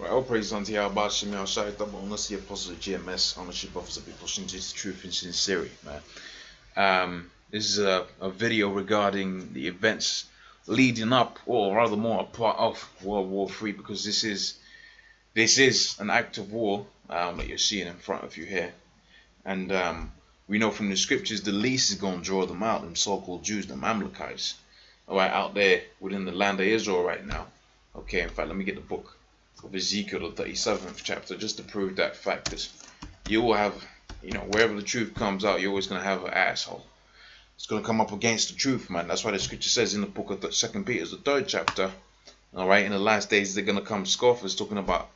Right, all praise unto Yahweh Shemi Al Shai Double unless the apostle of GMS, ownership officer be pushing to the truth and sincerity, man. This is a video regarding the events leading up, or rather more a part of World War III, because this is an act of war that you're seeing in front of you here. And we know from the scriptures the least is going to draw them out, them so-called Jews, the Amalekites, all right, out there within the land of Israel right now. Okay, in fact, let me get the book of Ezekiel, the 37th chapter, just to prove that fact. Because you will have, wherever the truth comes out, you're always going to have an asshole. It's going to come up against the truth, man. That's why the scripture says in the book of 2 Peter, the 3rd chapter, all right, in the last days, they're going to come scoffers talking about,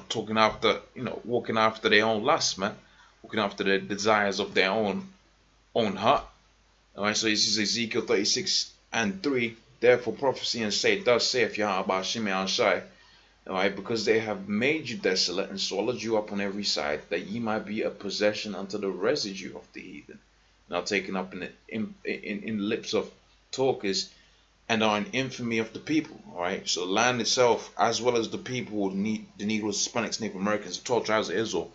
talking after, walking after their own lusts, man. Walking after the desires of their own heart. All right, so this is Ezekiel 36:3. Therefore prophecy and say, thus saith Yahweh Shemi Al Shai, all right, because they have made you desolate and swallowed you up on every side, that ye might be a possession unto the residue of the heathen, now taken up in the lips of talkers, and are an infamy of the people. All right, so the land itself, as well as the people, the Negroes, Hispanics, Native Americans, the 12 tribes of Israel,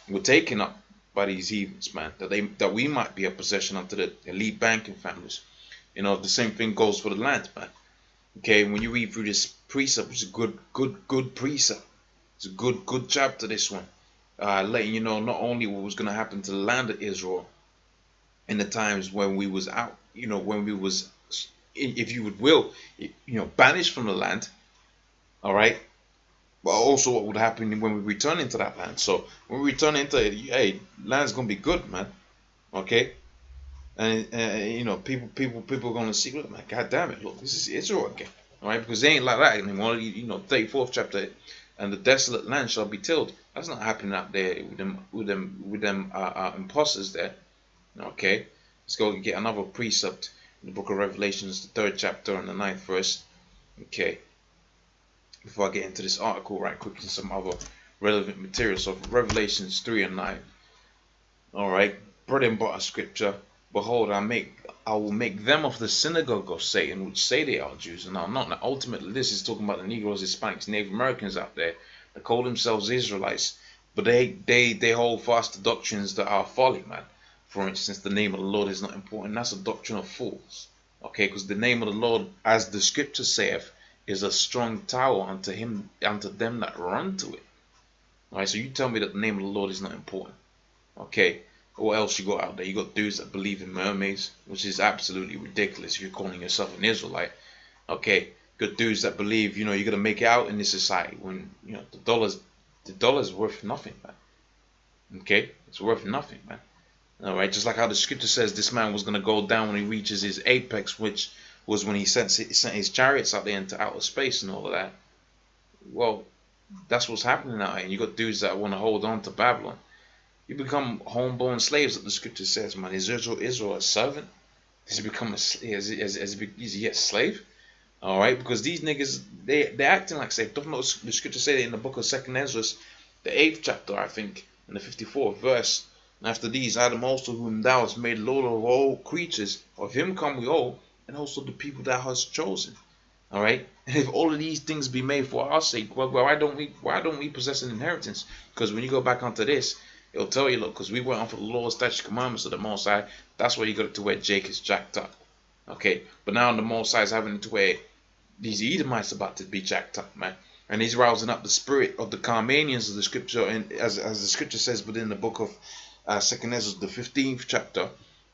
were taken up by these heathens, man, that we might be a possession unto the elite banking families. The same thing goes for the land, man. Okay, when you read through this precept, it's a good precept. It's a good chapter, this one. Letting you know not only what was going to happen to the land of Israel in the times when we was out, when we was, if you would will, banished from the land, all right, but also what would happen when we return into that land. So when we return into it, hey, land's going to be good, man. Okay. And people are gonna see, look, man, god damn it, look, this is Israel again, all right? Because they ain't like that anymore. 34th chapter, and the desolate land shall be tilled. That's not happening out there with them imposters there. Okay, let's go get another precept in the book of Revelations, the 3rd chapter and the 9th verse. Okay, before I get into this article, right quick, and some other relevant material. So Revelations 3 and 9. All right, bread and butter scripture. Behold, I will make them of the synagogue of Satan, which say they are Jews, and are not. Now, ultimately, this is talking about the Negroes, Hispanics, Native Americans out there that call themselves Israelites, but they hold fast to doctrines that are folly, man. For instance, the name of the Lord is not important. That's a doctrine of fools. Okay, because the name of the Lord, as the scripture saith, is a strong tower unto them that run to it. All right, so you tell me that the name of the Lord is not important. Okay. What else you got out there? You got dudes that believe in mermaids, which is absolutely ridiculous if you're calling yourself an Israelite. Okay, good dudes that believe, you're gonna make it out in this society when the dollar's worth nothing, man. Okay, it's worth nothing, man. All right, just like how the scripture says this man was gonna go down when he reaches his apex, which was when he sent his chariots out there into outer space and all of that. Well, that's what's happening now, and you got dudes that want to hold on to Babylon. You become homeborn slaves, that the scripture says, man. Is Israel a servant? Does he become is he a slave? All right, because these niggas, they're acting like slaves. Don't know the scripture say in the book of 2nd Ezra, the 8th chapter, I think, in the 54th verse. And after these, Adam also, whom thou hast made Lord of all creatures, of him come we all, and also the people thou hast chosen. All right, and if all of these things be made for our sake, well, why don't we possess an inheritance? Because when you go back onto this, it'll tell you, look, because we went on for the laws, statutes, commandments of the Most High. That's why you got it to where Jake is jacked up. Okay, but now the Most High is having it to where these Edomites about to be jacked up, man. And he's rousing up the spirit of the Carmanians of the scripture, and as the scripture says within the book of 2nd Ezra, the 15th chapter,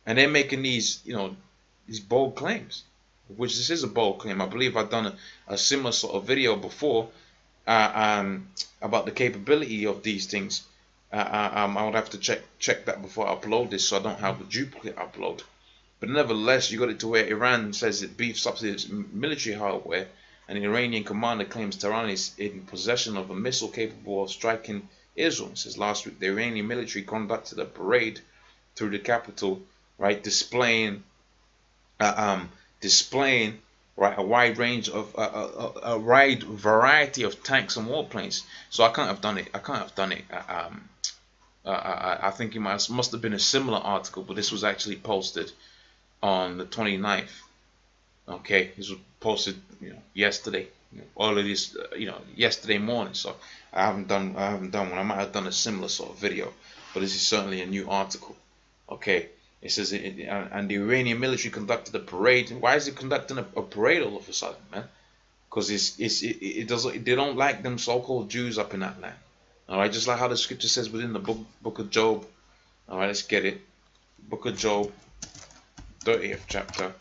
and they're making these, these bold claims, which this is a bold claim. I believe I've done a similar sort of video before about the capability of these things. I would have to check that before I upload this, so I don't have a duplicate upload. But nevertheless, you got it to where Iran says it beefs up its military hardware, and the Iranian commander claims Tehran is in possession of a missile capable of striking Israel. It says last week the Iranian military conducted a parade through the capital, right, displaying right, a wide range of a wide variety of tanks and warplanes. So I can't have done it. I think it must have been a similar article, but this was actually posted on the 29th. Okay, this was posted yesterday, all of this, yesterday morning. So I haven't done one. I might have done a similar sort of video, but this is certainly a new article. Okay, it says and the Iranian military conducted a parade. Why is it conducting a parade all of a sudden, man? Because it doesn't, they don't like them so-called Jews up in that land. All right, just like how the scripture says within the book of Job. All right, let's get it. Book of Job, 30th chapter.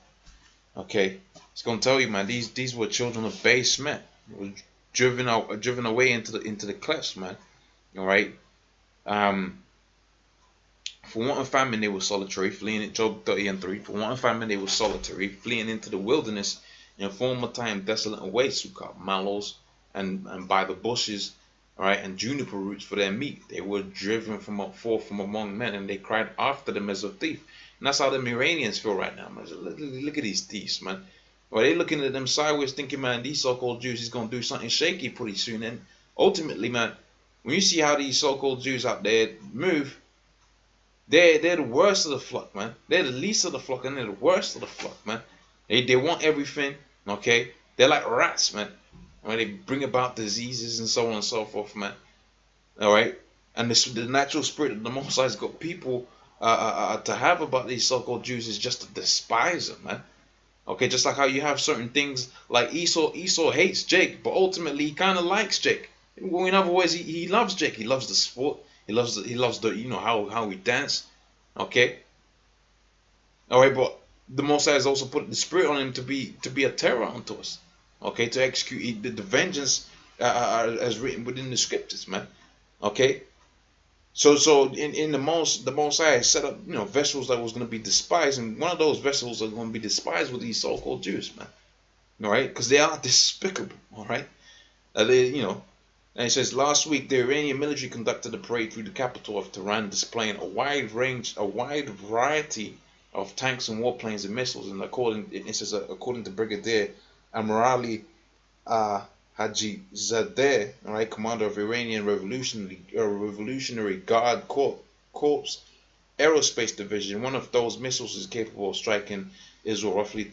Okay, it's gonna tell you, man. These were children of base men. They were driven away into the clefts, man. All right. For want of famine, they were solitary, fleeing in Job 30:3. For want of famine, they were solitary, fleeing into the wilderness. In former time, desolate and waste, who cut mallows and by the bushes, all right, and juniper roots for their meat. They were driven forth from among men, and they cried after them as of thief. And that's how the Iranians feel right now, man. Look at these thieves, man. Well, they looking at them sideways, thinking, man, these so-called Jews is gonna do something shaky pretty soon. And ultimately, man, when you see how these so-called Jews out there move, they're the worst of the flock, man. They're the least of the flock, and they're the worst of the flock, man. They want everything, okay? They're like rats, man. Right? They bring about diseases and so on and so forth, man. All right, and the natural spirit of the Most High has got people to have about these so-called Jews is just to despise them, man. Okay, just like how you have certain things like Esau. Esau hates Jake, but ultimately he kind of likes Jake. Well, in other words, he loves Jake. He loves the sport. He loves the how we dance. Okay. All right, but the Most High has also put the spirit on him to be a terror unto us. Okay, to execute the vengeance as written within the scriptures, man. Okay. So in the Most High set up vessels that was going to be despised, and one of those vessels that are going to be despised with these so-called Jews, man. All right, because they are despicable. All right, and it says last week the Iranian military conducted a parade through the capital of Tehran, displaying a wide variety of tanks and warplanes and missiles. And according to Brigadier Amirali Hajizadeh, all right, commander of Iranian Revolutionary Guard Corps Aerospace Division, one of those missiles is capable of striking Israel roughly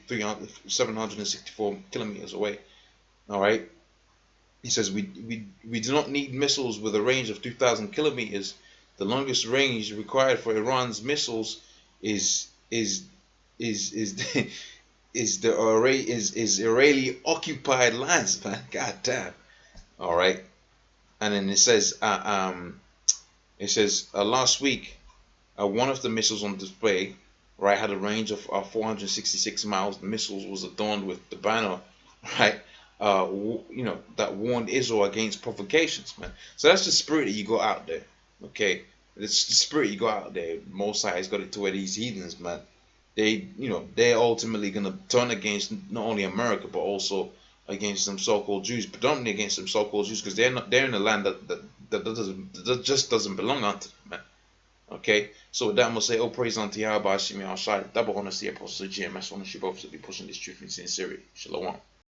764 kilometers away. All right. He says we do not need missiles with a range of 2,000 kilometers. The longest range required for Iran's missiles is Israeli occupied lands, man. God damn. All right. And then it says last week one of the missiles on display, right, had a range of 466 miles. The missiles was adorned with the banner, right, that warned Israel against provocations, man. So that's the spirit that you got out there, okay? It's the spirit you got out there. Most High has got it to where these heathens, man, they're ultimately gonna turn against not only America but also against some so-called Jews, predominantly against some so-called Jews, because they're in a land that just doesn't belong unto them, man. Okay, so with that, I'm gonna say, oh, praise unto Yahweh, Shimi Al Shai, double honor, see, Apostle GMS, ownership, obviously pushing this truth in sincerity. Shalom.